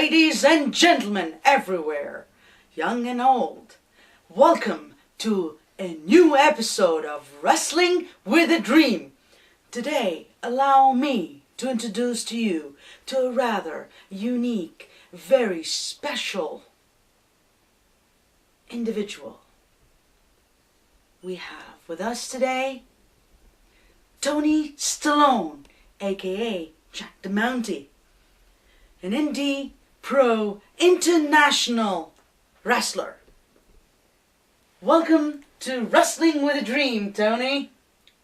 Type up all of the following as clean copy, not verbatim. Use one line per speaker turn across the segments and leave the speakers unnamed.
ladies and gentlemen everywhere, young and old, welcome to a new episode of Wrestling with a Dream. Today, allow me to introduce to you to a rather unique, very special individual. We have with us today Tony Stallone, aka Jack the Mountie, an Indy Pro International wrestler. Welcome to Wrestling with a Dream, Tony.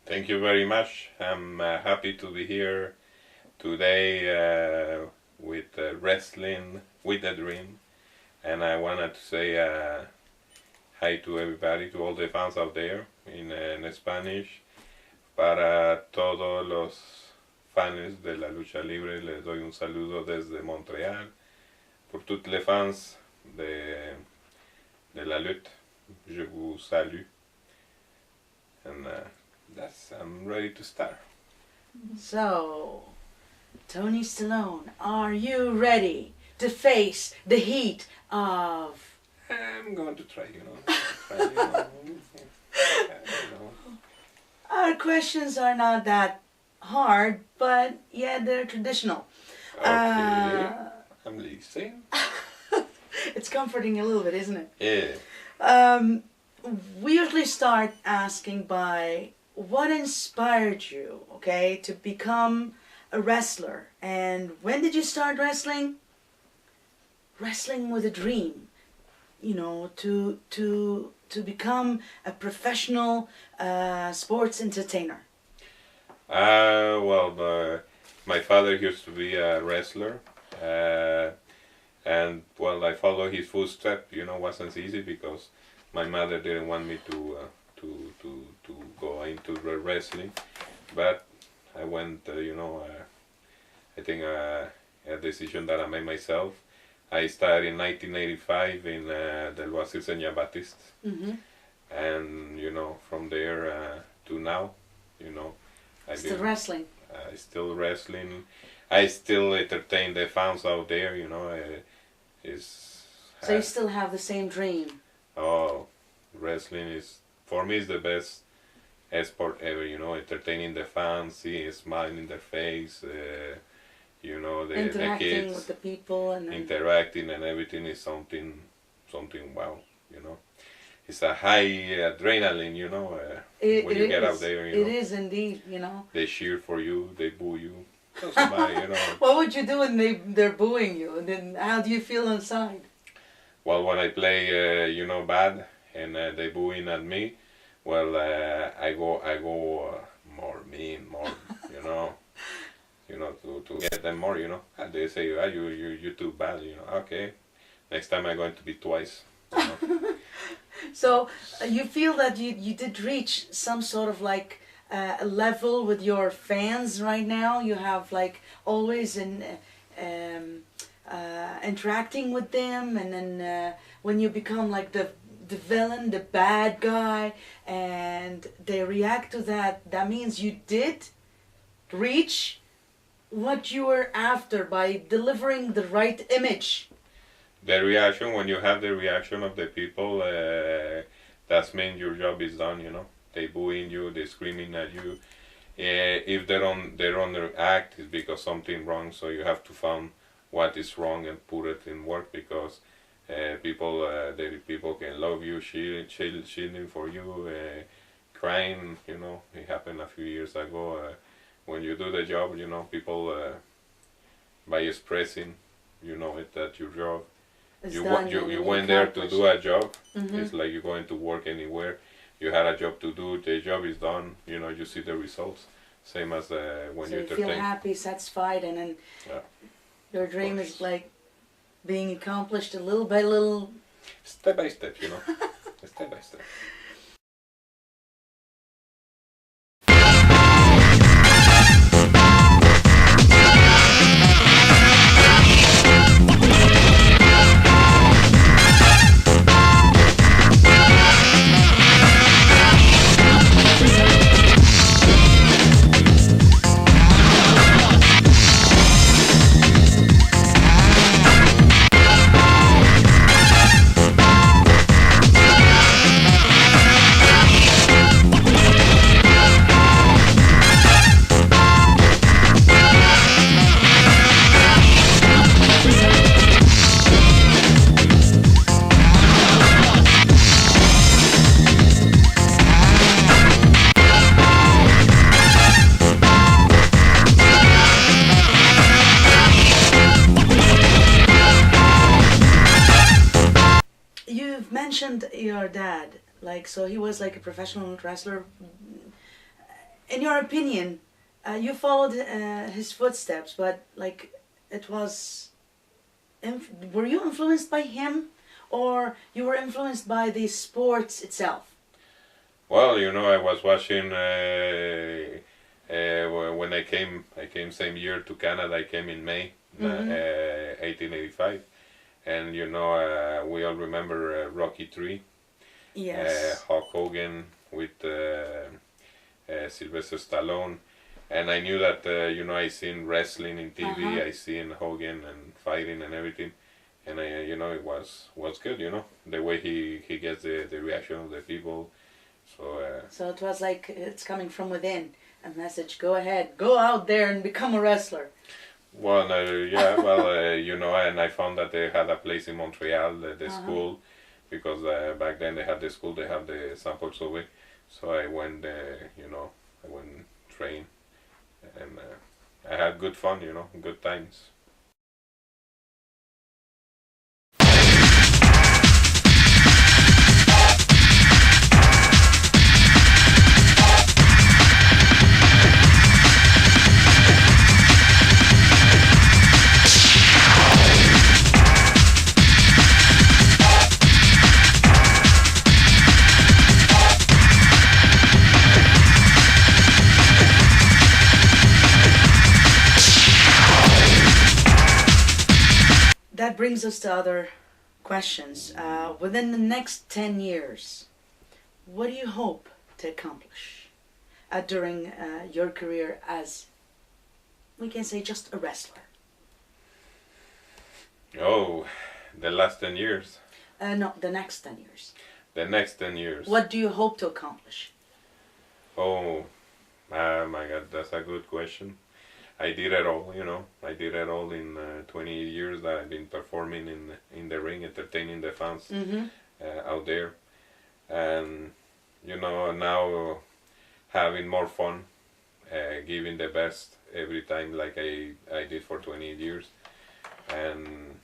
Thank you very much. I'm happy to be here today with Wrestling with a Dream. And I wanted to say hi to everybody, to all the fans out there in Spanish. Para todos los fans de la lucha libre, les doy un saludo desde Montréal. Pour toutes les fans de la lutte, je vous salue. And I'm ready to start.
So, Tony Stallone, are you ready to face the heat of...
I'm going to try,
Our questions are not that hard, but yeah, they're traditional.
Okay, I'm listening.
It's comforting a little bit, isn't it?
Yeah.
We usually start asking by what inspired you, okay, to become a wrestler, and when did you start wrestling? Wrestling with a dream, to become a professional sports entertainer.
My father used to be a wrestler, and I followed his footsteps. Wasn't easy because my mother didn't want me to go into wrestling, but I went. I think a decision that I made myself. I started in 1985 in the Loisir Saint Baptiste, and from there to now,
Still wrestling.
Still wrestling. I still entertain the fans out there.
So you still have the same dream.
Oh, wrestling is for me is the best sport ever. Entertaining the fans, seeing a smile in their face.
Interacting
the kids,
with the people and
interacting and everything is something wow. It's a high adrenaline. When you get out there.
It is indeed.
They cheer for you. They boo you. Doesn't matter.
What would you do when they're booing you? And then how do you feel inside?
Well, when I play, bad, and they booing at me, I go more mean, more, to get them more, And they say, you're too bad, Okay, next time I'm going to be twice.
So you feel that you did reach some sort of like a level with your fans right now. You have like always interacting with them, and then when you become like the villain, the bad guy, and they react to that, that means you did reach what you were after by delivering the right image.
The reaction, when you have the reaction of the people, that means your job is done. They booing you, they screaming at you. If they don't act, it's because something wrong. So you have to find what is wrong and put it in work, because people can love you, cheering for you, crying. It happened a few years ago. When you do the job, people by expressing, that your job. You went there to do a job. It's like you're going to work anywhere. You had a job to do. The job is done. You see the results. Same as when you entertain.
So you feel happy, satisfied, and then your dream is like being accomplished a little by little.
Step by step, Step by step.
your dad, like, so he was like a professional wrestler. In your opinion, you followed his footsteps, but like, it was, were you influenced by him, or you were influenced by the sports itself?
Well, I was watching when I came same year to Canada. I came in May, 1885, and we all remember Rocky 3.
Yes.
Hulk Hogan with Sylvester Stallone, and I knew that I seen wrestling in TV. I seen Hogan and fighting and everything, and it was good. The way he gets the reaction of the people. So
it was like it's coming from within. A message: go ahead, go out there and become a wrestler.
Well, and I found that they had a place in Montreal, the school, because back then they had the school, they have the Saint-Paul Sauvé. So I went, I went train, and I had good fun, good times.
That brings us to other questions. Within the next 10 years, what do you hope to accomplish during your career as, we can say, just a wrestler?
Oh, the last 10 years?
No, the next 10 years.
The next 10 years.
What do you hope to accomplish?
Oh, my God, that's a good question. I did it all, I did it all in 20 years that I've been performing in the ring, entertaining the fans out there. And, now having more fun, giving the best every time like I did for 20 years. And,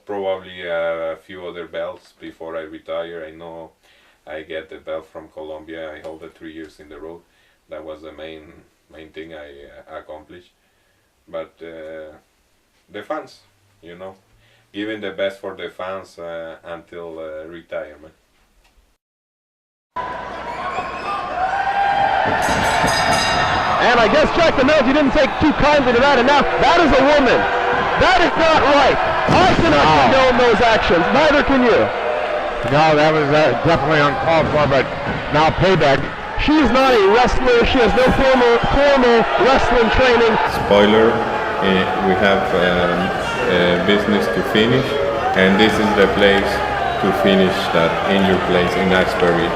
probably a few other belts before I retire. I know I get the belt from Colombia. I hold it 3 years in a row. That was the main thing I accomplished. But the fans, giving the best for the fans until retirement.
And I guess Jack the Mountie didn't take too kindly to that, and now that is a woman. That is not right. I cannot condone those actions. Neither can you.
No, that was definitely uncalled for, but now payback.
She is not a wrestler. She has no formal wrestling training.
Spoiler, we have business to finish, and this is the place to finish that in your place in Axbury.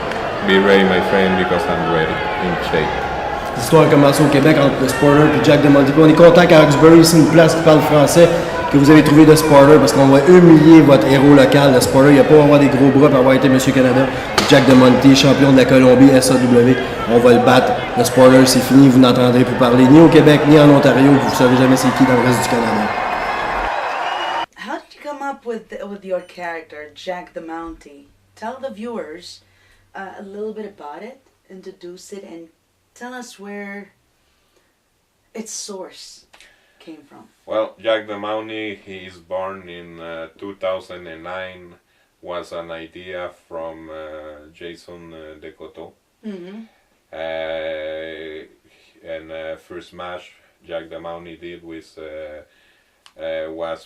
Be ready, my friend, because I'm ready, in shape.
L'histoire a commencé au Québec entre le Spoiler et Jack the Mountie. On est content qu'à Hawkesbury, c'est une place qui parle français, que vous avez trouvé le Spoiler, parce qu'on va humilier votre héros local, le Spoiler. Il n'y a pas à avoir des gros bras pour avoir été Monsieur Canada. Jack the Mountie, champion de la Colombie, SAW. On va le battre. Le Spoiler, c'est fini. Vous n'entendrez plus parler ni au Québec, ni en Ontario. Vous ne saurez jamais c'est qui dans le reste du Canada.
How did you come up with your character, Jack the Mountie? Tell the viewers a little bit about it, introduce it, and tell us where its source came from.
Well, Jack the Mountie, he is born in 2009, was an idea from Jason Decoteau. And first match Jack the Mountie did was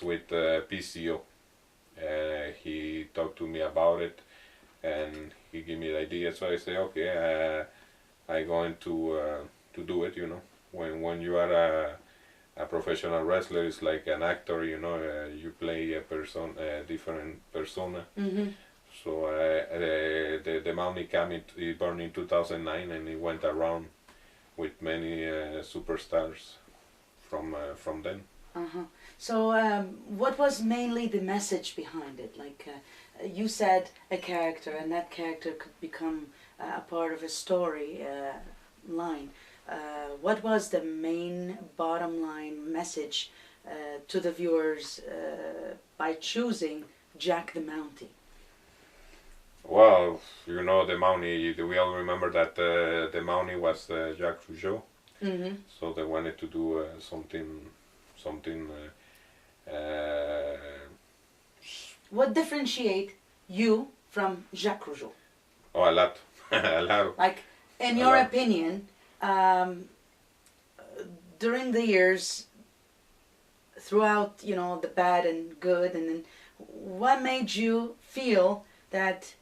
with PCO. He talked to me about it, and he gave me the idea. So I say, okay, I'm going to do it. When you are a professional wrestler, it's like an actor. You play a different persona. So the Mountie he born in 2009, and he went around with many superstars from then.
So what was mainly the message behind it? Like you said, a character, and that character could become a part of a story line. What was the main bottom line message to the viewers by choosing Jack the Mountie?
Well, you know the Mountie. We all remember that the Mountie was Jack Rougeau.
Mm-hmm.
So they wanted to do something.
What differentiate you from Jacques Rougeau?
Oh, a lot, a lot.
Like, in
A
your
lot.
opinion, during the years, throughout, you know, the bad and good, and then what made you feel that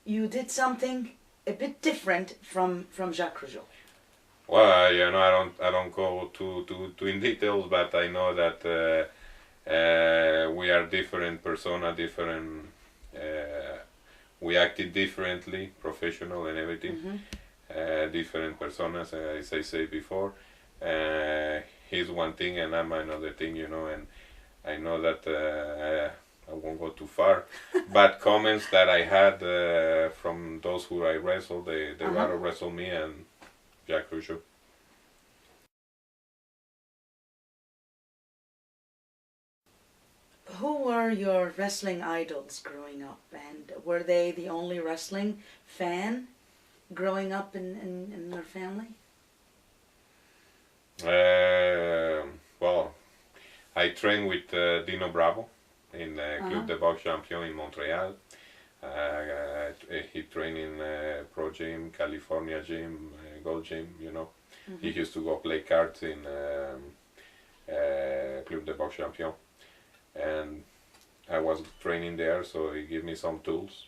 you did something a bit different from Jacques Rougeau?
Well, you know, I don't go too in details, but I know that we are different persona, different. We acted differently, professional and everything.
Mm-hmm.
Different personas, as I say before. He's one thing and I'm another thing, you know, and I know that I won't go too far, but comments that I had from those who I wrestled, they rather wrestle me and Jack Rougeau.
Who were your wrestling idols growing up, and were they the only wrestling fan growing up in your family?
Well, I trained with Dino Bravo in Club de Boxe Champion in Montreal. He trained in Pro Gym, California Gym, Gold Gym, you know. He used to go play cards in Club de Boxe Champion. And I was training there, so he gave me some tools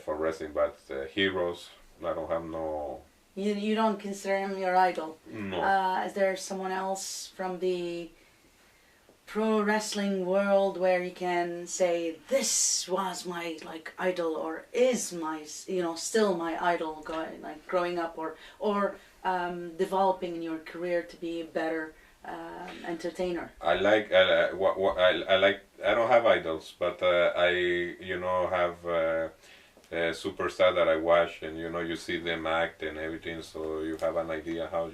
for wrestling. But heroes, I don't have no.
You don't consider him your idol?
No.
Is there someone else from the pro wrestling world where you can say this was my idol, or is my still my idol growing up, or developing in your career to be a better entertainer?
I like I don't have idols, but I have a superstar that I watch, and you see them act and everything, so you have an idea how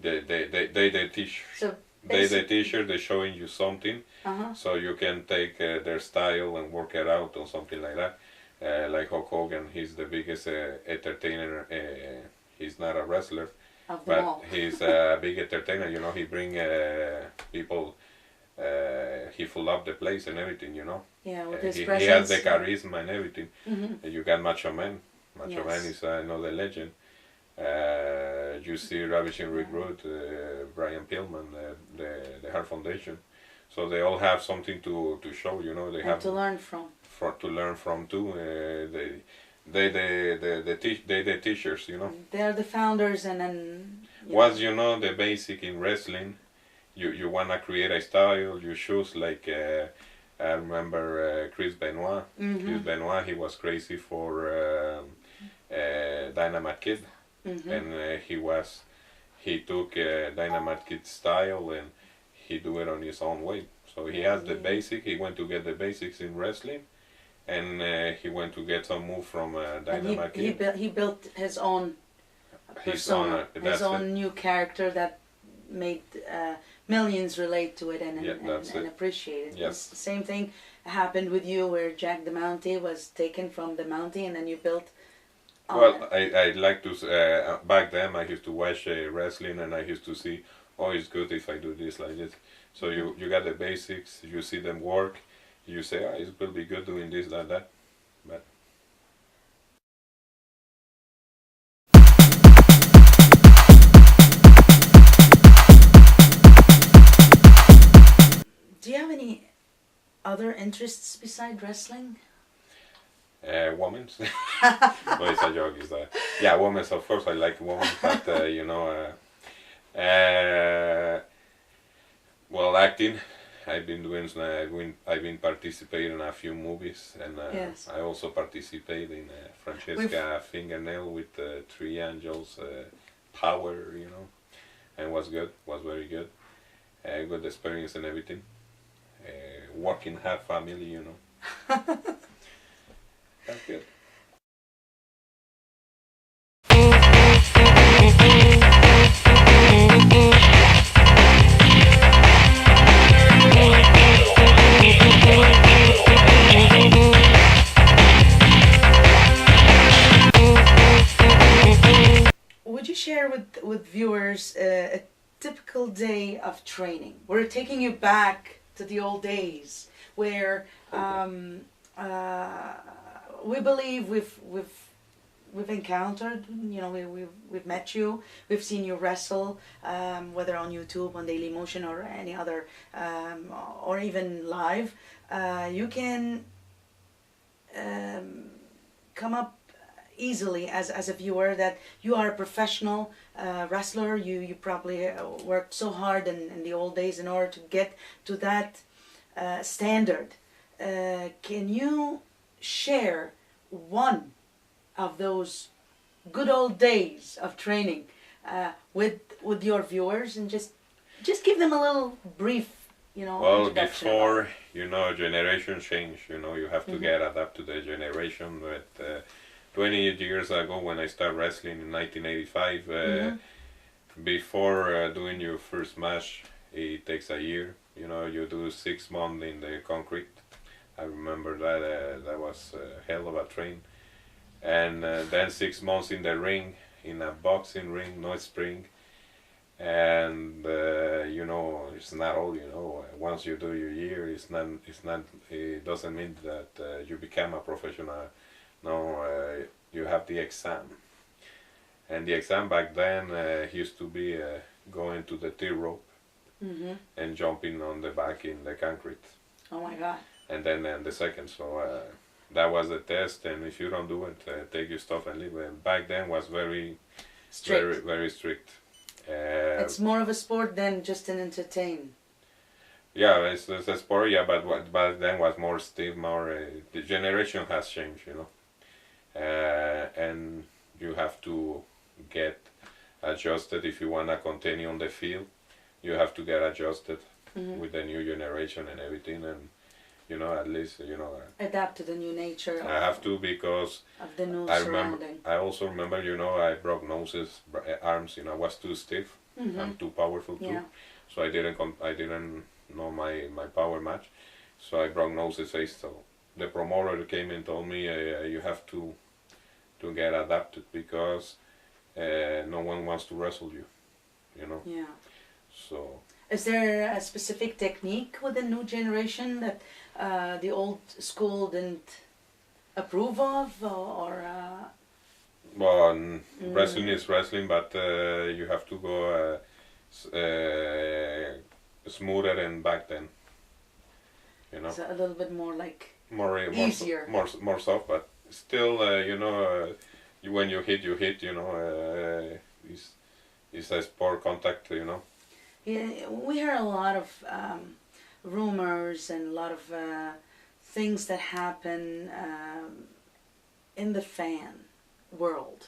they teach.
So
They teacher, they're showing you something, so you can take their style and work it out or something like that. Like Hulk Hogan, he's the biggest entertainer. He's not a wrestler, but he's a big entertainer. He bring people. He full up the place and everything.
Yeah, with his
he
presence.
has the charisma and everything. You got Macho Man. Macho
Yes.
Man is another legend. You see Ravishing Rick Rude, Brian Pillman, the Heart Foundation. So they all have something to show, They
And
have
to learn from.
to learn from too. The teachers,
They're the founders, and then.
Once you know the basic in wrestling, you wanna create a style. You choose like I remember Chris Benoit. Chris Benoit, he was crazy for Dynamite Kid. And he took Dynamite Kid style and he do it on his own way. So he has the basic. He went to get the basics in wrestling, and he went to get some move from Dynamite Kid.
He built his own persona, his own new character that made millions relate to it and appreciate it.
Yes.
The same thing happened with you, where Jack the Mountie was taken from the Mountie, and then you built.
Well, I like to, back then I used to watch wrestling, and I used to see, oh, it's good if I do this like this. So you got the basics, you see them work, you say, oh, it will be good doing this, like that. But
do you have any other interests beside wrestling?
Women's. No, it's a joke, is that? Yeah, women's, of course, I like women, but, well, acting, I've been participating in a few movies, and
Yes.
I also participate in Francesca Fingernail with Three Angels, Power, and was very good. Good experience and everything. Working half family, That's good.
share with viewers a typical day of training? We're taking you back to the old days where we believe we've encountered, we've met you, we've seen you wrestle, whether on YouTube, on Daily Motion, or any other, or even live. You can come up easily as a viewer that you are a professional wrestler. You probably worked so hard in the old days in order to get to that standard. Can you share one of those good old days of training with your viewers, and just give them a little brief,
Well,
introduction
before, generation change, you have to get adapted to the generation. But 28 years ago, when I started wrestling in 1985, before doing your first match, it takes a year. You do 6 months in the concrete. I remember that that was a hell of a train. And then 6 months in the ring, in a boxing ring, no spring. And it's not all. Once you do your year, it doesn't mean that you become a professional. No, you have the exam, and the exam back then used to be going to the tightrope and jumping on the back in the concrete.
Oh my God!
And then the second, so that was the test, and if you don't do it, take your stuff and leave. And back then was very
Strict.
very strict.
It's more of a sport than just an entertain.
Yeah, it's a sport. Yeah, but what back then was more stiff. The generation has changed, and you have to get adjusted if you wanna continue on the field. You have to get adjusted with the new generation and everything, and at least
Adapt to the new nature
I have to, because
of the new
I remember.
surrounding.
I also remember, I broke noses, arms. I was too stiff. I'm too powerful too.
Yeah.
So I didn't know my power match. So I broke noses. So the promoter came and told me, you have to get adapted, because no one wants to wrestle you.
Yeah.
So.
Is there a specific technique with the new generation that the old school didn't approve of, or?
Well, wrestling is wrestling, but you have to go smoother than back then.
So a little bit more like
Easier. More soft, but still, when you hit, it's a sport contact,
Yeah, we hear a lot of rumors and a lot of things that happen in the fan world,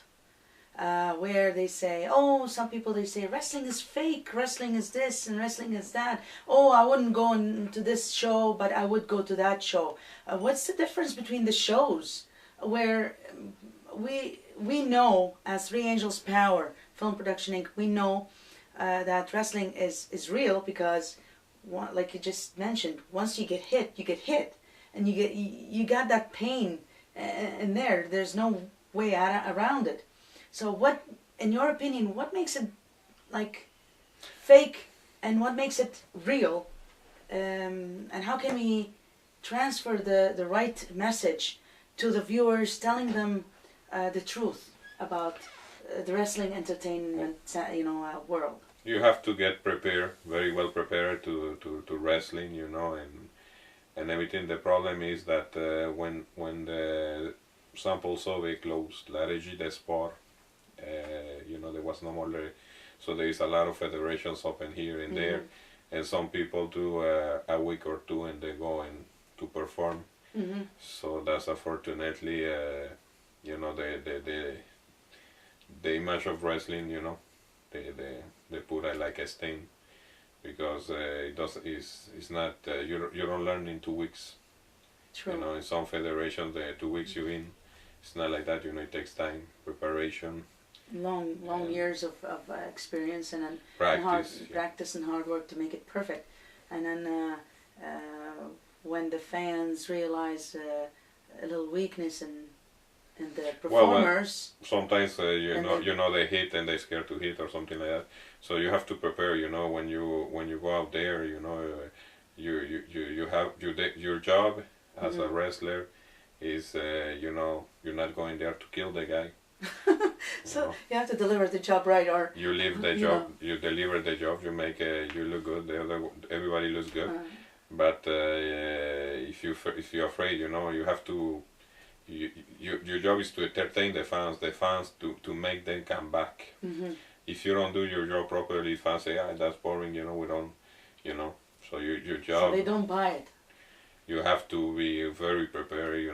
where they say, some people, they say wrestling is fake, wrestling is this and wrestling is that. I wouldn't go into this show, but I would go to that show. What's the difference between the shows where we know, as Three Angels Power Film Production Inc., we know that wrestling is real, because like you just mentioned, once you get hit, and you got that pain in there. There's no way around it. So what, in your opinion, what makes it like fake and what makes it real, and how can we transfer the right message to the viewers, telling them the truth about the wrestling entertainment world?
You have to get prepared, very well prepared to wrestling, and everything. The problem is that when the sample survey closed, la Régie des Sports, there was no more. So there is a lot of federations open here and there, and some people do a week or two and they go in to perform. So that's unfortunately, the image of wrestling, they put it like a stain, because it's not you don't learn in 2 weeks.
True.
In some federations, 2 weeks you in. It's not like that. It takes time, preparation,
long years of experience and
practice,
practice and hard work to make it perfect. And then when the fans realize a little weakness and the performers.
Sometimes
And
they hit and they're scared to hit or something like that. So you have to prepare. When you go out there, you have your job as a wrestler is you're not going there to kill the guy.
So you have to deliver the job right, or
you leave the job, you deliver the job, you make you look good. Everybody looks good. But if you're afraid, you have to. Your job is to entertain the fans to make them come back. If you don't do your job properly, fans say, that's boring, we don't, so your job.
So they don't buy it.
You have to be very prepared,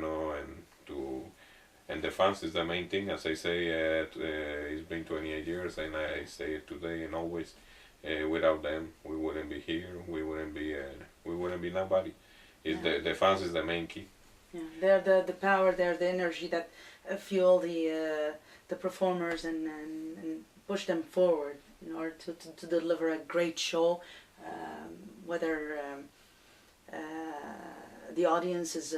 and the fans is the main thing. As I say, it's been 28 years, and I say it today and always. Without them, we wouldn't be here. We wouldn't be nobody. The fans is the main key.
Yeah, they're the power. They're the energy that fuel the performers and push them forward in order to deliver a great show. Whether the audience is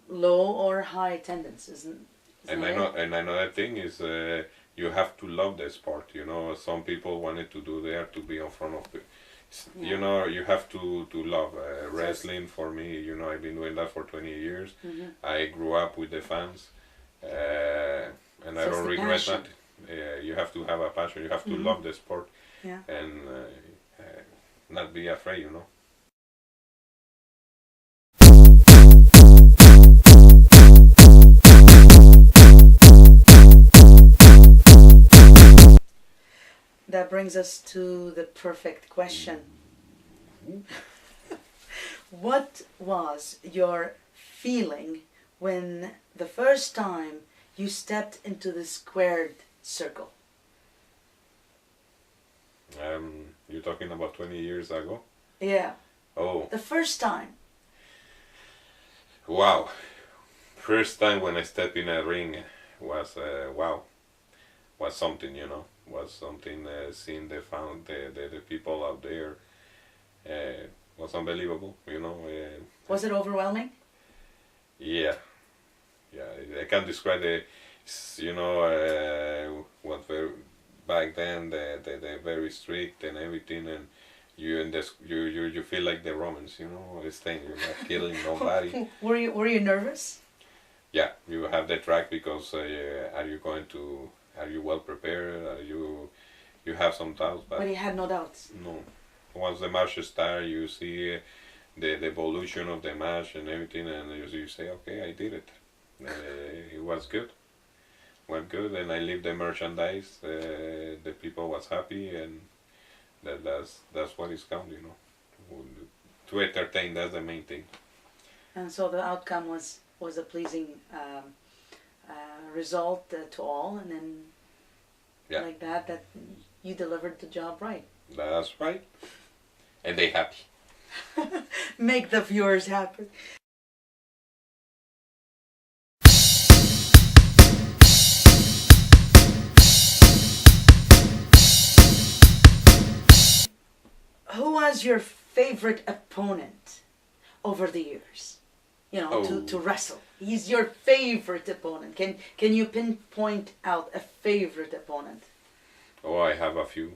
low or high attendance,
And another thing is you have to love the sport. Some people wanted to do there to be in front of it. You have to love wrestling. For me, I've been doing that for 20 years. I grew up with the fans, and I don't regret that. You have to have a passion. You have to love the sport, and not be afraid.
That brings us to the perfect question. What was your feeling when the first time you stepped into the squared circle?
You're talking about 20 years ago?
Yeah.
Oh.
The first time.
Wow. First time when I stepped in a ring was wow. Was something, was something. Seeing the people out there was unbelievable,
Was it overwhelming?
Yeah, I can't describe what back then they're very strict and everything, and you feel like the Romans, this thing, you're not killing nobody.
Were you nervous?
Yeah, you have the track because are you well prepared? You have some doubts,
but you had no doubts.
No. Once the match starts, you see the evolution of the match and everything, and you say, okay, I did it. It was good. Went good, and I leave the merchandise. The people was happy, and that's what is count, To entertain, that's the main thing.
And so the outcome was a pleasing result to all, and then like that you delivered the job right.
That's right. And they happy.
Make the viewers happy. Who was your favorite opponent over the years? To wrestle. He's your favorite opponent. Can you pinpoint out a favorite opponent?
Oh, I have a few.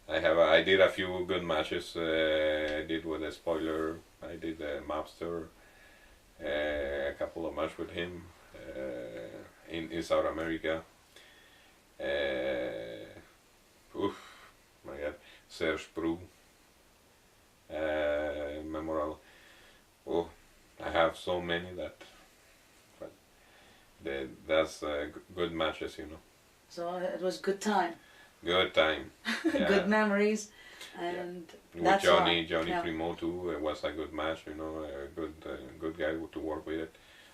I did a few good matches. I did with a spoiler. I did a Mobster. A couple of matches with him in South America. My God, Serge Prou. Memorable. Oh, I have so many but that's good matches,
So it was good time.
Good time. Yeah.
Good memories, and
with Johnny Primo too. It was a good match, a good guy to work with.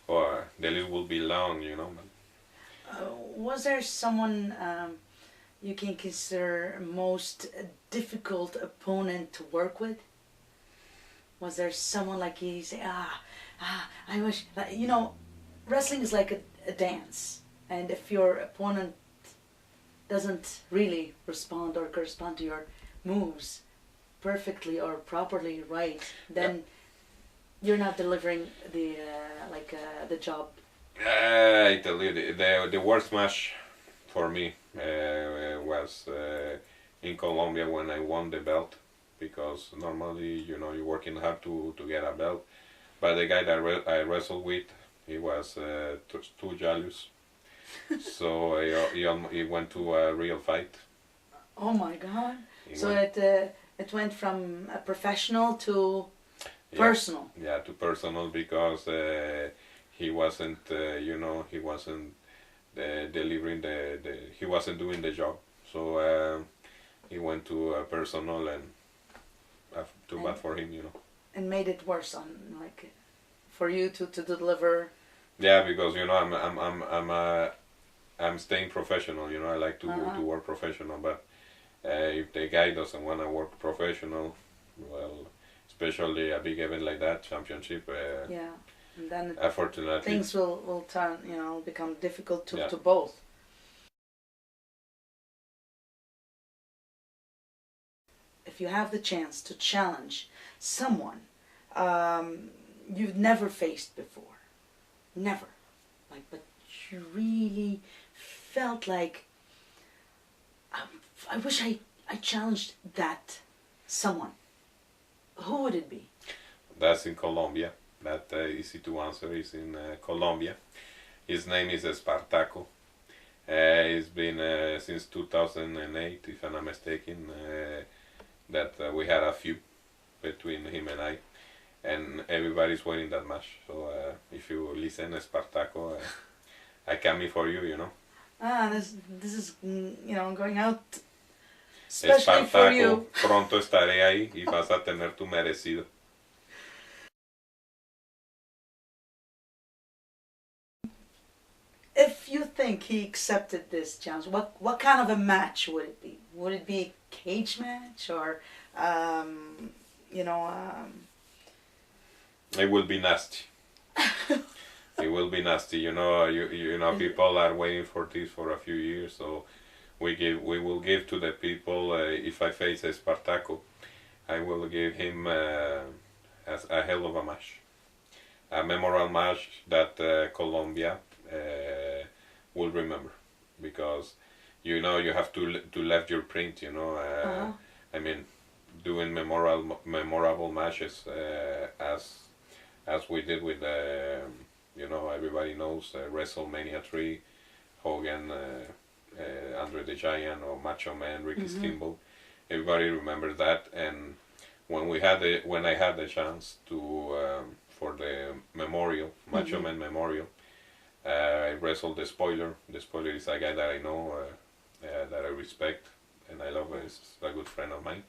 Or the list will be long, But
was there someone you can consider most difficult opponent to work with? Was there someone like you say, I wish, wrestling is like a dance, and if your opponent doesn't really respond or correspond to your moves perfectly or properly right, then You're not delivering the the job.
I tell you, the worst match for me was in Colombia when I won the belt, because normally, you know, you're working hard to get a belt, but the guy that I wrestled with, he was too jealous, so he went to a real fight.
Oh my God! So
went,
it went from a professional to personal.
Yeah, to personal, because he wasn't, you know, he wasn't delivering he wasn't doing the job. So he went to personal, and too bad for him, you know.
And made it worse on for you to deliver.
Yeah, because you know I'm staying professional. You know, I like to work professional, but if the guy doesn't want to work professional, well, especially a big event like that, championship.
Yeah, and then
unfortunately
things will turn, you know, become difficult to both. If you have the chance to challenge someone you've never faced before, never, but you really felt like, I wish I challenged that someone, who would it be?
That's in Colombia. That easy to answer. Is in Colombia. His name is Espartaco. It's been since 2008, if I'm not mistaken, that we had a feud between him and I, and everybody's waiting that match. So if you listen, Espartaco, I coming for you, you know.
This is, you know, going out especially for you.
Pronto estaré ahí y vas a tener tu merecido.
If you think he accepted this challenge, what kind of a match would it be? Would it be a cage match, or you know?
It will be nasty. It will be nasty. You know, you know, people are waiting for this for a few years, so we will give to the people. If I face Espartaco, I will give him as a hell of a match, a memorable match that Colombia will remember, because you know you have to leave your print. You know, I mean, doing memorable matches as we did with you know, everybody knows WrestleMania 3, Hogan, Andre the Giant, or Macho Man, Ricky Steamboat. Everybody remembers that. And when I had the chance to for the memorial, Macho Man memorial, I wrestled the Spoiler. The Spoiler is a guy that I know, that I respect, and I love. He's a good friend of mine.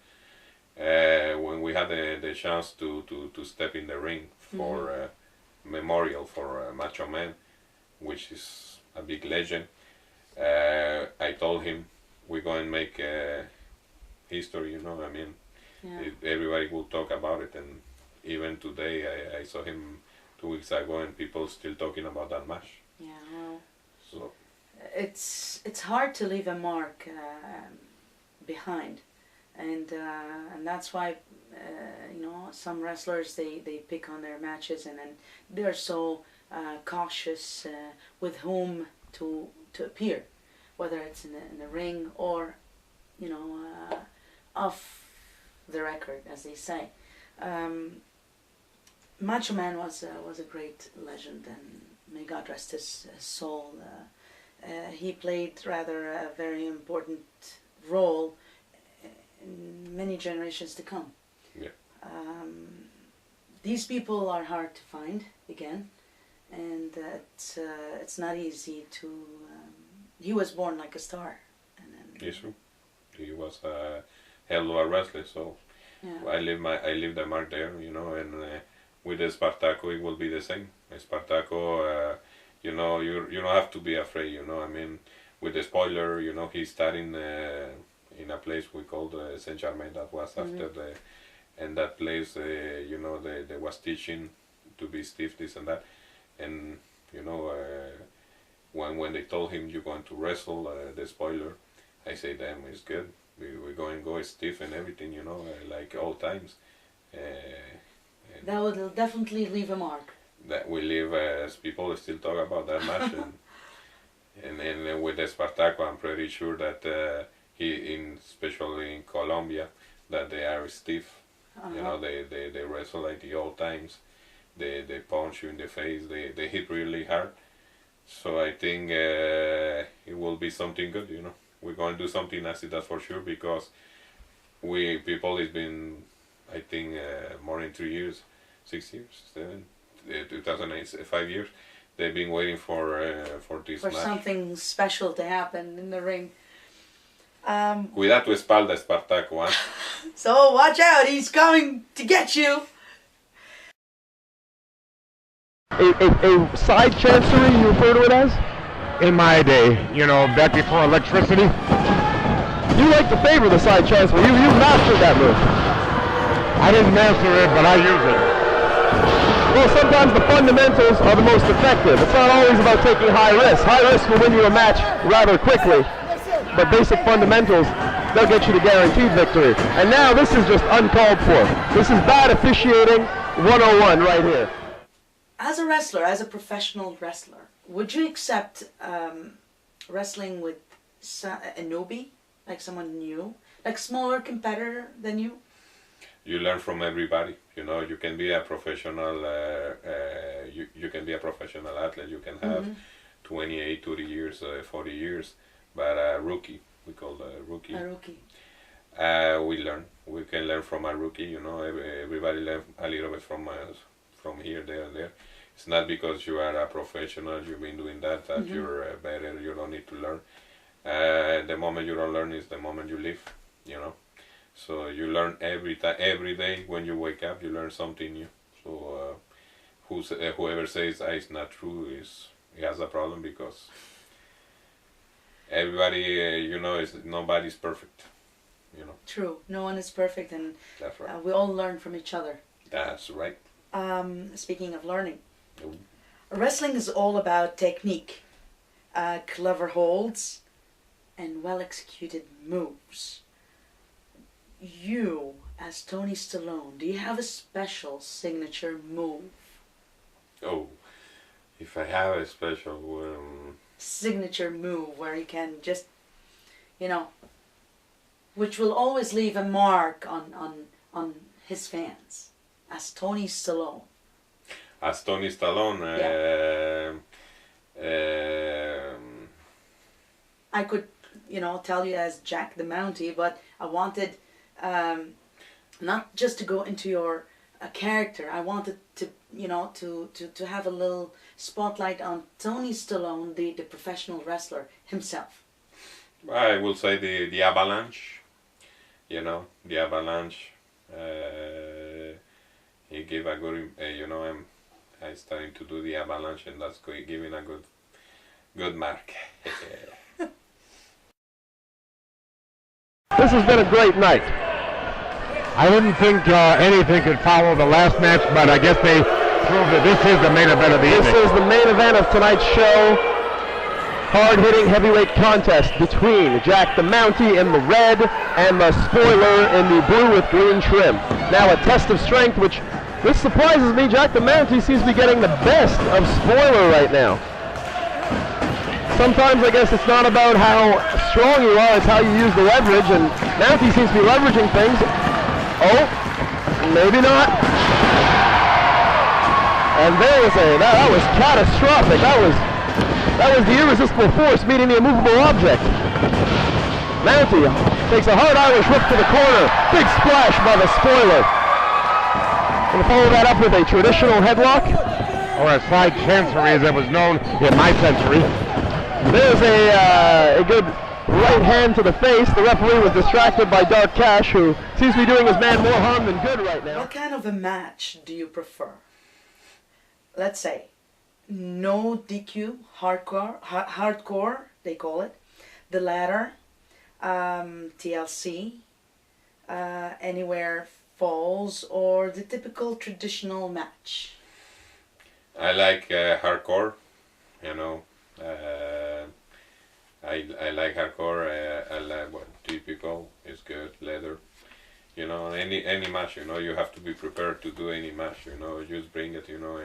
When we had the chance to step in the ring for memorial for Macho Man, which is a big legend, I told him we're going to make history. You know, I mean, everybody will talk about it, and even today I saw him 2 weeks ago, and people still talking about that match.
Yeah, well,
so
it's hard to leave a mark behind, and that's why you know, some wrestlers they pick on their matches, and then they're so cautious with whom to appear, whether it's in the ring or, you know, off the record, as they say. Macho Man was a great legend, and may God rest his soul. He played rather a very important role in many generations to come.
Yeah.
These people are hard to find again, and it's not easy to. He was born like a star, and then.
Yes, true. He was a hell of a wrestler, so I leave the mark there, you know, and with Espartaco it will be the same. Espartaco, you know, you don't have to be afraid, you know. I mean, with the Spoiler, you know, he's starting in a place we called Saint Germain. That was after and that place, you know, they was teaching to be stiff, this and that, and you know, when they told him you're going to wrestle the Spoiler, I say, damn, it's good. We're going to go stiff and everything, you know, like all times.
That will definitely leave a mark.
That we live as people still talk about that match, and with Espartaco, I'm pretty sure that especially in Colombia, that they are stiff. You know, they wrestle like the old times. They punch you in the face. They hit really hard. So I think it will be something good. You know, we're going to do something nasty, that's for sure, because people it's been, I think, more than 3 years, 6 years, 7, 2008, 5 years. They've been waiting for this
For
match.
something special to happen in the ring.
Cuida tu espalda, Espartaco. Huh?
So watch out, he's coming to get you.
A side chancery, you refer to it as?
In my day, you know, back before electricity.
You like to favor the side chancery. You mastered that move.
I didn't master it, but I use it.
Well, sometimes the fundamentals are the most effective. It's not always about taking high risks. High risks will win you a match rather quickly, but basic fundamentals, they'll get you the guaranteed victory. And now this is just uncalled for. This is bad officiating 101 right here.
As a wrestler, as a professional wrestler, would you accept wrestling with a newbie, like someone new, like smaller competitor than you?
You learn from everybody. You know, you can be a professional. You can be a professional athlete. You can have 28, 30 years, 40 years, but a rookie, we call a rookie.
A rookie.
We learn. We can learn from a rookie. You know, everybody learn a little bit from us, from here, there, and there. It's not because you are a professional, you've been doing that you're better. You don't need to learn. The moment you don't learn is the moment you leave. You know. So you learn every day when you wake up, you learn something new. So whoever says it's not true he has a problem, because everybody, you know, nobody's perfect. You know.
True. No one is perfect, and
That's right.
we all learn from each other.
That's right.
Speaking of learning,
Ooh.
wrestling is all about technique, clever holds, and well-executed moves. You, as Tony Stallone, do you have a special signature move?
Oh, if I have a special
Signature move where you can just, you know, which will always leave a mark on his fans, as Tony Stallone.
As Tony Stallone,
I could, you know, tell you as Jack the Mountie, but I wanted not just to go into your character. I wanted to, you know, to have a little spotlight on Tony Stallone, the professional wrestler himself.
I will say the Avalanche. You know, the Avalanche. He gave a good, you know, I'm starting to do the Avalanche, and that's giving a good mark.
This has been a great night.
I didn't think anything could follow the last match, but I guess they proved that this is the main event of the evening.
This is the main event of tonight's show. Hard-hitting heavyweight contest between Jack the Mountie in the red and the Spoiler in the blue with green trim. Now a test of strength, which this surprises me. Jack the Mountie seems to be getting the best of Spoiler right now. Sometimes I guess it's not about how strong you are, it's how you use the leverage, and Mountie seems to be leveraging things. Oh, maybe not. And there was that was catastrophic. That was the irresistible force meeting the immovable object. Mountie takes a hard Irish whip to the corner. Big splash by the Spoiler. Gonna follow that up with a traditional headlock.
Or a side chancery, as it was known in my century.
There's a good right hand to the face. The referee was distracted by Dark Cash, who seems to be doing his man more harm than good right now.
What kind of a match do you prefer? Let's say no DQ, hardcore they call it, the ladder, TLC, anywhere falls, or the typical traditional match.
I like hardcore, you know. I like hardcore. I like what typical is good, leather. You know, any match, you know, you have to be prepared to do any match. You know, just bring it, you know,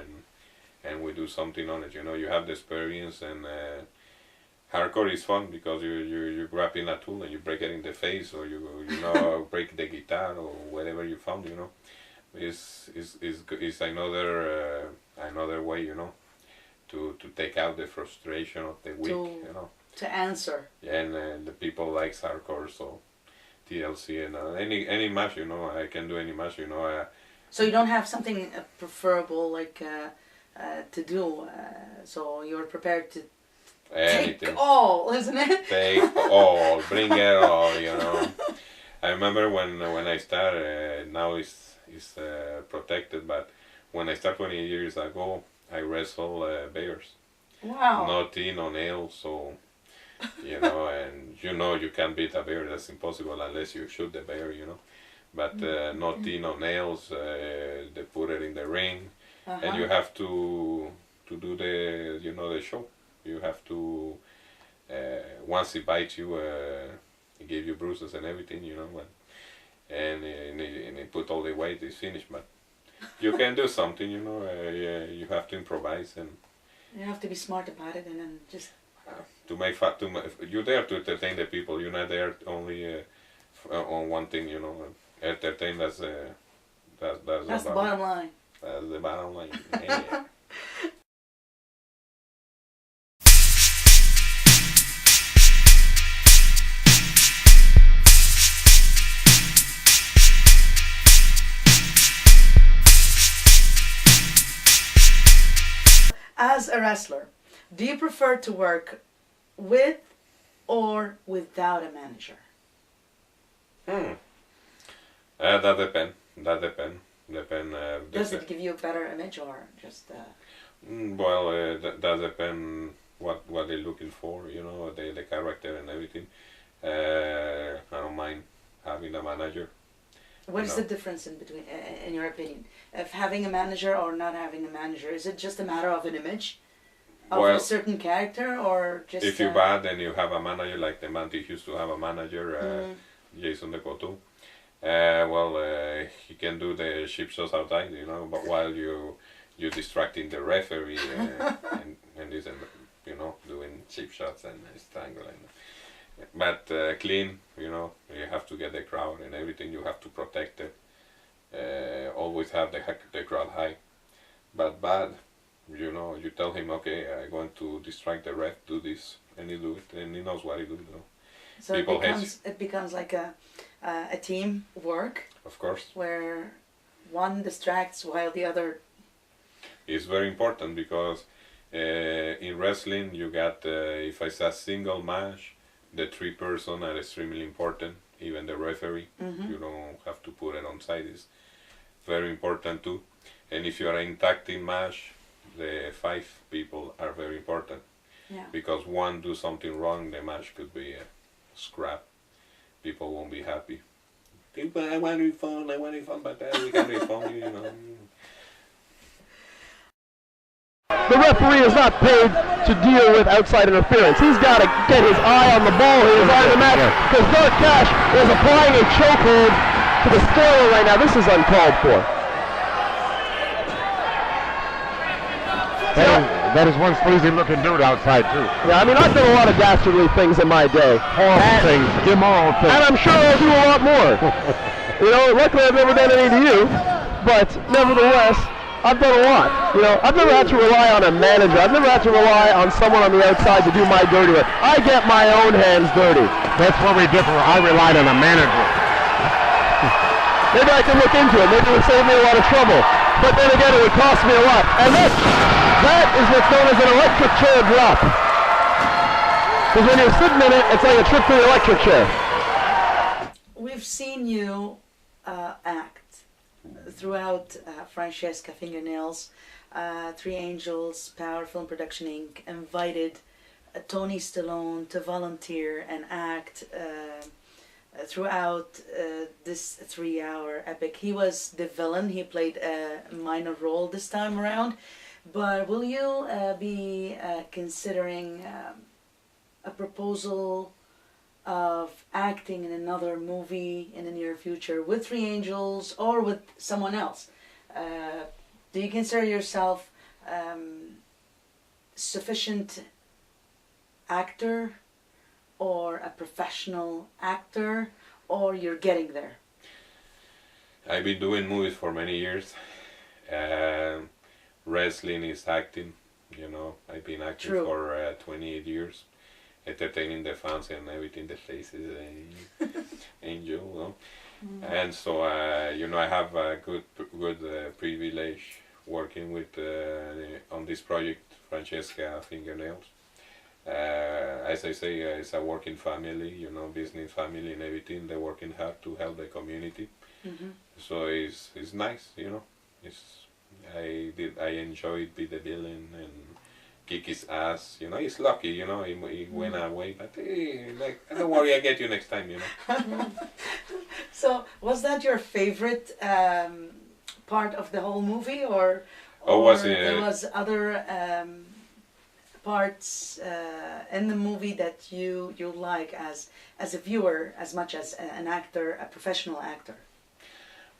and we do something on it. You know, you have the experience, and hardcore is fun because you grab in a tool and you break it in the face, or you know break the guitar or whatever you found. You know, is another way, you know, to take out the frustration of the week. You know,
to answer.
and the people like hardcore, so TLC and any match, you know, I can do any match, you know.
So you don't have something preferable like to do. So you're prepared to
Anything.
take all, isn't it?
Take all, bring it all, you know. I remember when I started. Now it's protected, but when I started 20 years ago, I wrestled bears.
Wow.
Not in on nails, so you know, and you know you can't beat a bear. That's impossible unless you shoot the bear, you know. But not in on nails. They put it in the ring, and you have to do the the show. You have to once it bites you, it give you bruises and everything, you know. And it put all the weight. It's finished, but you can do something, you know. You have to improvise and.
You have to be smart about it, and then just.
To make fun, you're there to entertain the people. You're not there only on one thing, you know. Entertain. That's the
bottom line.
That's the bottom line. Yeah.
As a wrestler, do you prefer to work with or without a manager?
That depend.
Does it give you a better image or just?
Well, that depend what they're looking for. You know, the character and everything. I don't mind having a manager.
What is the difference in between, in your opinion, of having a manager or not having a manager? Is it just a matter of an image of a certain character, or just?
If you're bad, then you have a manager, like the Mountie used to have a manager, Jason the Cotu. He can do the cheap shots outside, you know, but while you're distracting the referee and this, you know, doing cheap shots and strangling. But clean, you know, you have to get the crowd and everything. You have to protect it. Always have the crowd high. But bad, you know, you tell him, okay, I'm going to distract the ref, do this, and he do it, and he knows what he do. You know.
So it becomes like a team work.
Of course.
Where one distracts while the other.
It's very important because in wrestling you got if it's a single match. The 3 person are extremely important, even the referee. You don't have to put it on side. It's very important too. And if you are in tag team match, the 5 people are very important.
Yeah.
Because one do something wrong, the match could be scrap. People won't be happy. People, I want refund, but we can refund you, you know.
The referee is not paid to deal with outside interference. He's got to get his eye on the ball, his eye on the match, because Dark Cash is applying a chokehold to the scaler right now. This is uncalled for.
That is one sleazy looking dude outside too.
Yeah, I mean, I've done a lot of dastardly things in my day.
Horrible things, immoral things.
And I'm sure I'll do a lot more. You know, luckily I've never done any to you, but nevertheless, I've done a lot. You know, I've never had to rely on a manager. I've never had to rely on someone on the outside to do my dirty work. I get my own hands dirty.
That's where we differ. I relied on a manager.
Maybe I can look into it. Maybe it would save me a lot of trouble. But then again, it would cost me a lot. And that is what's known as an electric chair drop. Because when you're sitting in it, it's like a trip to the electric chair.
We've seen you act throughout Francesca Fingernails, 3 Angels, Power Film Production Inc. invited Tony Stallone to volunteer and act throughout this 3-hour epic. He was the villain. He played a minor role this time around. But will you be considering a proposal of acting in another movie in the near future with Three Angels or with someone else? Do you consider yourself sufficient actor or a professional actor, or you're getting there?
I've been doing movies for many years. Wrestling is acting, you know. I've been acting
True.
for 28 years, entertaining the fans and everything. The faces and angel, you know. And so, you know, I have a good privilege working with on this project, Francesca Fingernails. As I say, it's a working family, you know, business family and everything. They're working hard to help the community. So it's nice, you know. I enjoyed be the villain and kick his ass, you know. He's lucky, you know. He went away, but like, don't worry, I get you next time, you know.
So was that your favorite part of the whole movie, or there was other parts in the movie that you like as a viewer as much as an actor, a professional actor?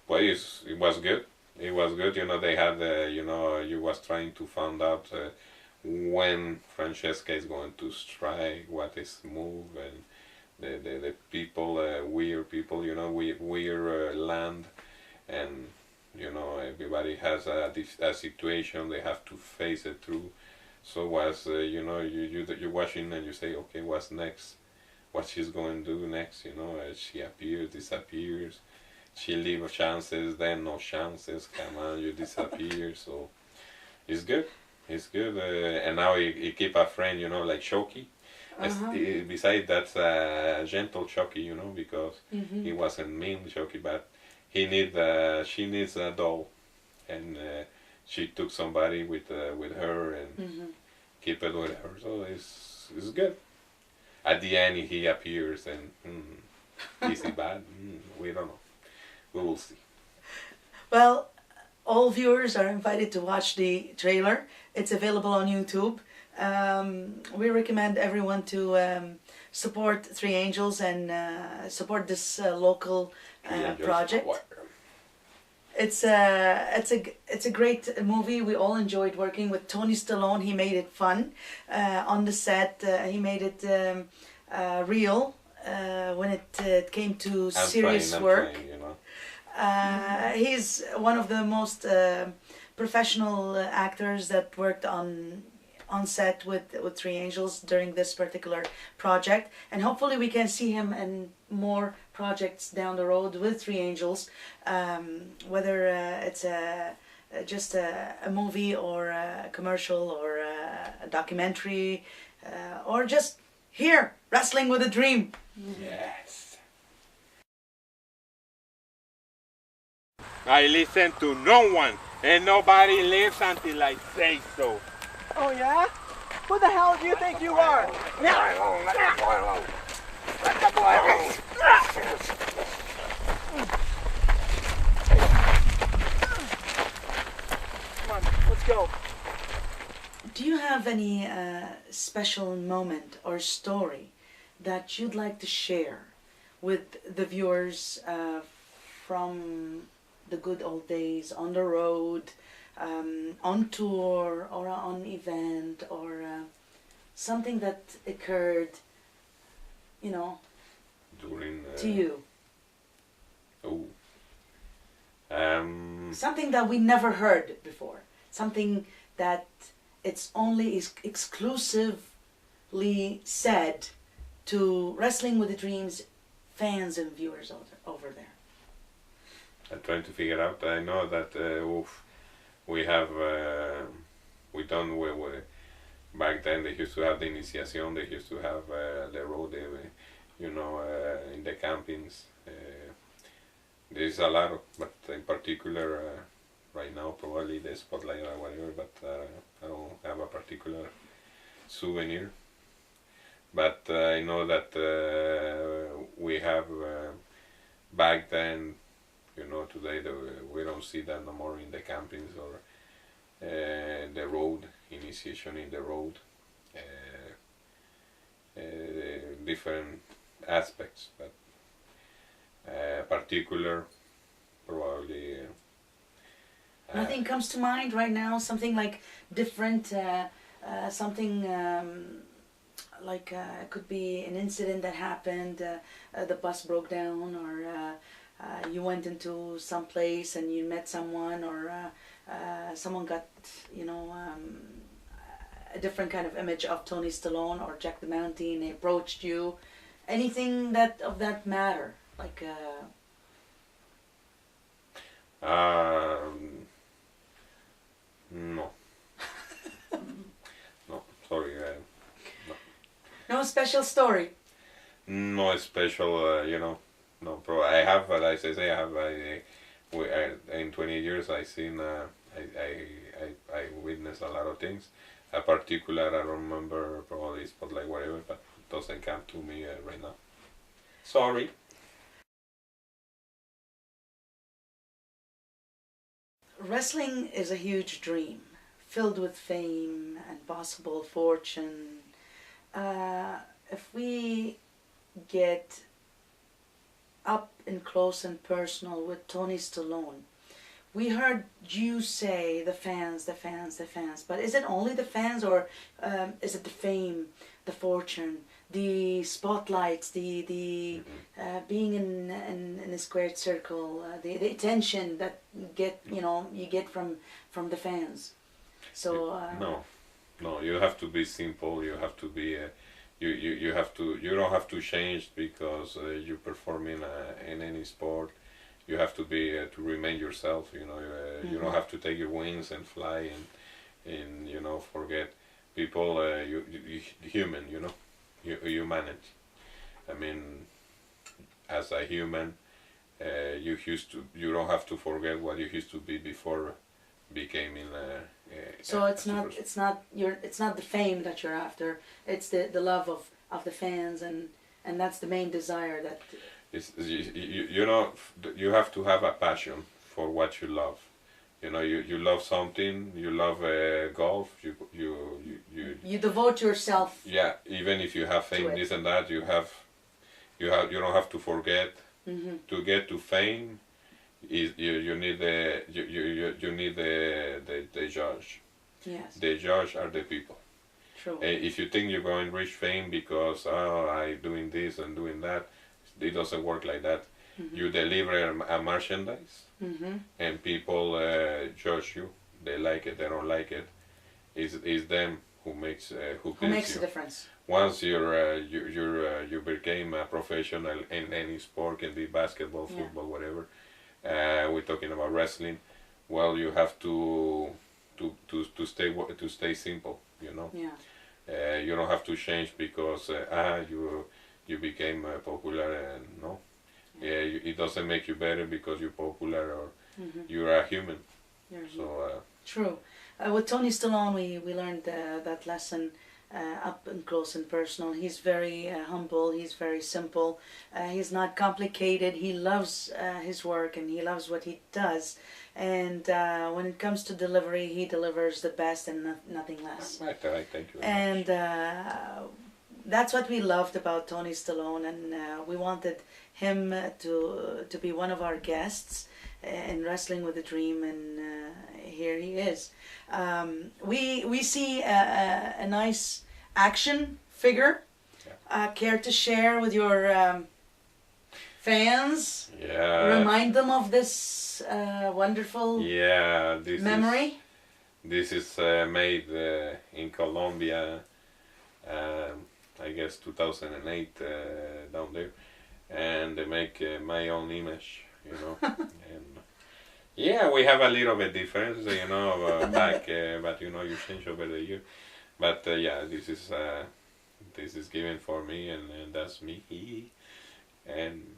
Well, it was good. It was good. You know, they had, you know, you was trying to find out when Francesca is going to strike, what is move, and the people, weird people, you know, weird land, and you know, everybody has a situation they have to face it through. So was you know, you're watching and you say, okay, what's next? What she's going to do next? You know, she appears, disappears. She leave chances, then no chances. Come on, you disappear. So it's good. It's good. And now he keep a friend, you know, like Shoki. Besides that's a gentle Shoki, you know, because he wasn't mean Shoki, but she needs a doll, and she took somebody with her and keep it with her. So it's good. At the end, he appears and is he bad? We don't know. We will see.
Well, all viewers are invited to watch the trailer. It's available on YouTube. We recommend everyone to support Three Angels and support this local project. It's a great movie. We all enjoyed working with Tony Stallone. He made it fun on the set. He made it real when it came to serious work.
Trying, you know.
He's one of the most professional actors that worked on set with Three Angels during this particular project, and hopefully we can see him in more projects down the road with Three Angels, whether it's just a movie or a commercial or a documentary, or just here, Wrestling with a Dream.
Yes.
I listen to no one, and nobody lives until I say so.
Oh yeah? Who the hell do you think you are? Come on, let's go.
Do you have any special moment or story that you'd like to share with the viewers from the good old days on the road, on tour, or on event, or something that occurred, you know,
During
to you?
Oh.
Something that we never heard before. Something that it's only exclusively said to Wrestling with the Dreams fans and viewers over there.
I'm trying to figure out. I know that we have back then they used to have the initiation. They used to have the road, you know, in the campings. There's a lot of, but in particular right now probably the spotlight or whatever. But I don't have a particular souvenir. But I know that we have back then. You know, today we don't see that no more in the campings or the road, initiation in the road, different aspects, but particular probably.
Nothing comes to mind right now. Something like different. Something like it could be an incident that happened. The bus broke down, or you went into some place and you met someone, or someone got, a different kind of image of Tony Stallone or Jack the Mountie, and they approached you. Anything that of that matter, like.
No. No, sorry. No.
No special story.
No special, No, I have, as I say, in 20 years I seen, I witnessed a lot of things. A particular, I don't remember probably spotlight, whatever, but it doesn't come to me right now. Sorry.
Wrestling is a huge dream, filled with fame and possible fortune. If we get up and close and personal with Tony Stallone, we heard you say the fans, but is it only the fans, or is it the fame, the fortune, the spotlights, the being in a squared circle, the attention that you get from the fans? So
no, you have to be simple. You have to be you don't have to change because you perform in any sport. You have to be to remain yourself. You don't have to take your wings and fly and forget people. You human. You manage. I mean, as a human, you don't have to forget what you used to be before becoming.
So it's not the fame that you're after. It's the love of the fans, and that's the main desire that.
You have to have a passion for what you love. You love something. You love golf.
You devote yourself.
Yeah, even if you have fame, this and that, you don't have to forget.
Mm-hmm.
To get to fame, you need the judge.
Yes.
The judge are the people.
True.
If you think you're going to reach fame because I doing this and doing that, it doesn't work like that. Mm-hmm. You deliver a merchandise,
mm-hmm.
and people judge you. They like it, they don't like it. It's them who makes who
makes
you.
the difference.
Once you became a professional in any sport, can be basketball, football, whatever. We're talking about wrestling. Well, you have to stay simple.
Yeah.
You don't have to change because you became popular, and no. It doesn't make you better because you're popular or
mm-hmm.
you're a human.
True. With Tony Stallone, we learned that lesson up and close and personal. He's very humble. He's very simple. He's not complicated. He loves his work and he loves what he does. And when it comes to delivery, he delivers the best and nothing less.
Right, thank you.
And that's what we loved about Tony Stallone, and we wanted him to be one of our guests in Wrestling with a Dream, and here he is. We see a nice action figure. Care to share with your fans?
Yeah.
Remind them of this wonderful memory.
This is made in Colombia. I guess 2008 down there, and they make my own image, and we have a little bit difference, back, but you change over the year, but this is given for me, and that's me, and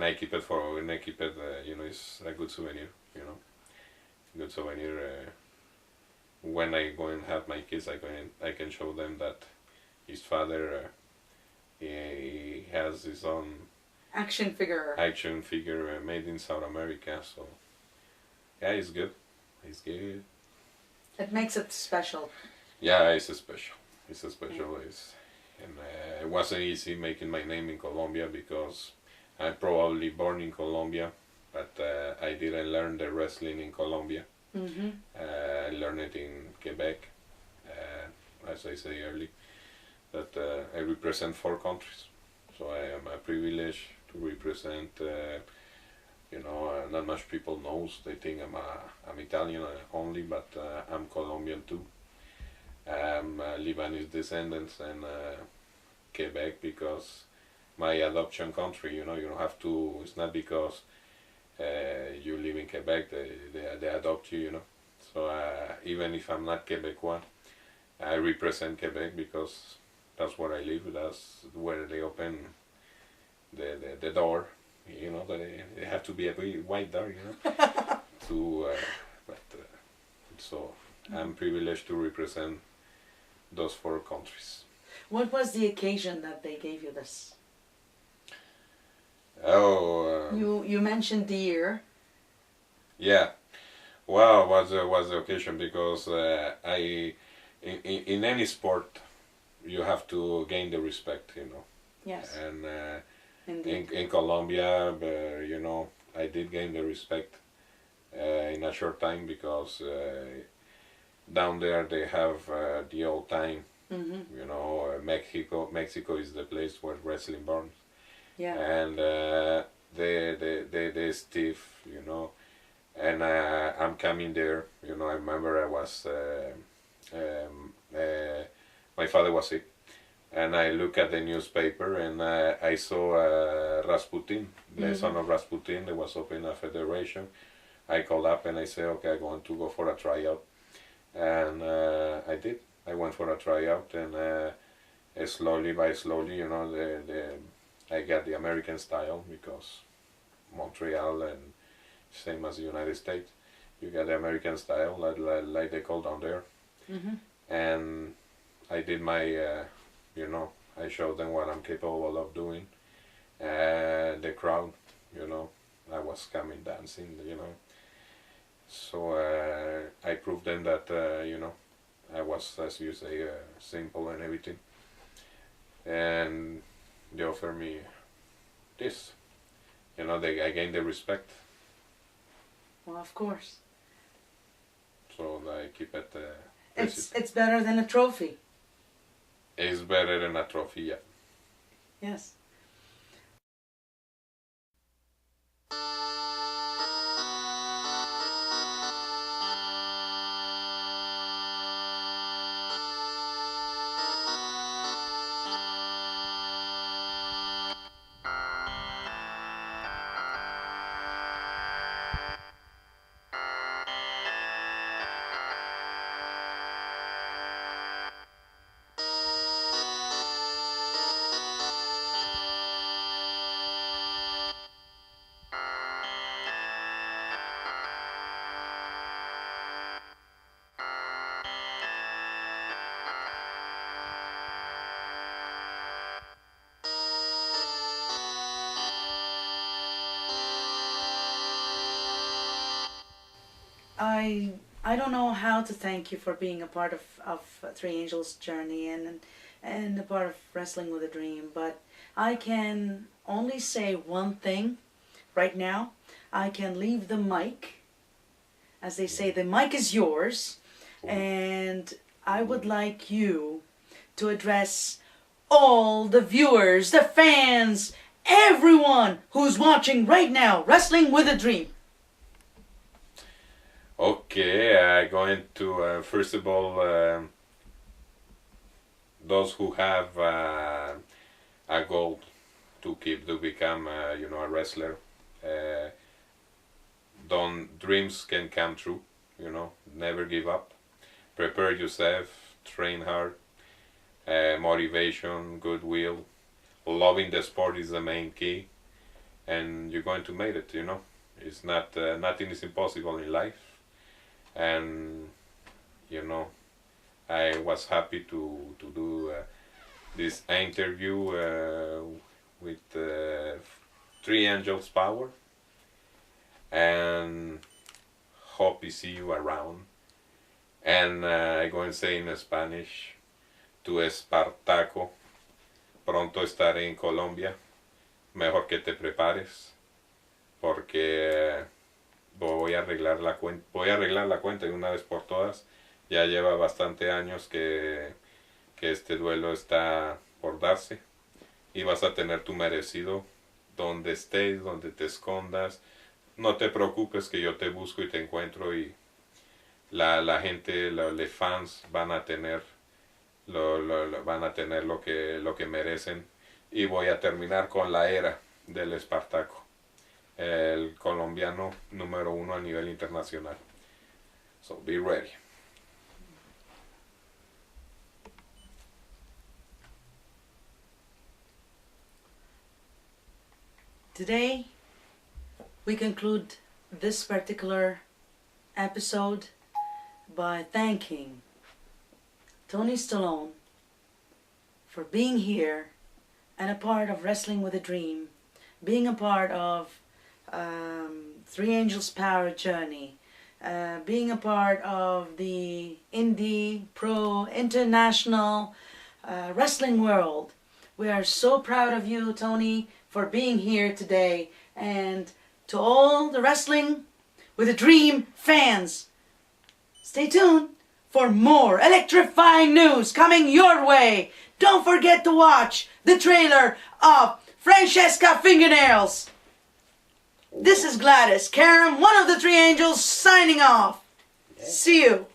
I keep it it's a good souvenir, good souvenir. When I go and have my kids, I can show them that his father, he has his own
action figure
made in South America. So, it's good. It's good.
It makes it special.
Yeah, it's a special. And it wasn't easy making my name in Colombia because I'm probably born in Colombia, but I didn't learn the wrestling in Colombia.
Mm-hmm.
I learned it in Quebec, as I say early, that I represent 4 countries. So I am privileged to represent, not much people knows. They think I'm Italian only, but I'm Colombian too. I'm Lebanese descendants and Quebec because my adoption country, you don't have to, it's not because you live in Quebec, they adopt you, So even if I'm not Quebecois, I represent Quebec because that's where I live, that's where they open the door, they have to be a very wide door, so I'm privileged to represent those 4 countries.
What was the occasion that they gave you this?
Oh,
You mentioned the year.
yeah. Well, was the occasion because in any sport you have to gain the respect,
Yes.
And
Indeed.
in Colombia, I did gain the respect in a short time because down there they have the old time.
Mm-hmm.
Mexico is the place where wrestling born.
Yeah.
And they stiff, and I'm coming there, I remember I was my father was sick, and I look at the newspaper and I saw Rasputin, the son of Rasputin. There was open a federation. I called up and I said, okay, I'm going to go for a tryout, and I did. I went for a tryout, and slowly by slowly, I got the American style because Montreal and same as the United States, you got the American style like they call down there.
Mm-hmm.
And I did my, I showed them what I'm capable of doing. The crowd, I was coming dancing, So I proved them that, I was, as you say, simple and everything. And they offered me this. I gained the respect.
Well, of course.
So I keep it.
It's better than a trophy.
It's better than a trophy, yeah.
Yes. I don't know how to thank you for being a part of Three Angels' journey and a part of Wrestling with a Dream, but I can only say one thing right now. I can leave the mic. As they say, the mic is yours, and I would like you to address all the viewers, the fans, everyone who's watching right now, Wrestling with a Dream.
Okay, I'm going to, first of all, those who have a goal to become, a wrestler, dreams can come true, never give up, prepare yourself, train hard, motivation, goodwill, loving the sport is the main key, and you're going to make it, It's not, nothing is impossible in life. And I was happy to do this interview with Three Angels Power, and hope to see you around. And I'm going to say in Spanish, tu Espartaco, pronto estaré en Colombia. Mejor que te prepares, porque voy a arreglar la cuenta de una vez por todas. Ya lleva bastante años que este duelo está por darse, y vas a tener tu merecido donde estés, donde te escondas. No te preocupes, que yo te busco y te encuentro, y la gente, los fans van a tener lo que merecen. Y voy a terminar con la era del Espartaco, el colombiano número 1 a nivel internacional. So be ready.
Today, we conclude this particular episode by thanking Tony Stallone for being here and a part of Wrestling with a Dream, being a part of Three Angels Power Journey, being a part of the Indy Pro International Wrestling World. We are so proud of you, Tony, for being here today. And to all the Wrestling with a Dream fans, stay tuned for more electrifying news coming your way. Don't forget to watch the trailer of Francesca Fingernails. This is Gladys Karam, one of the Three Angels, signing off. See you.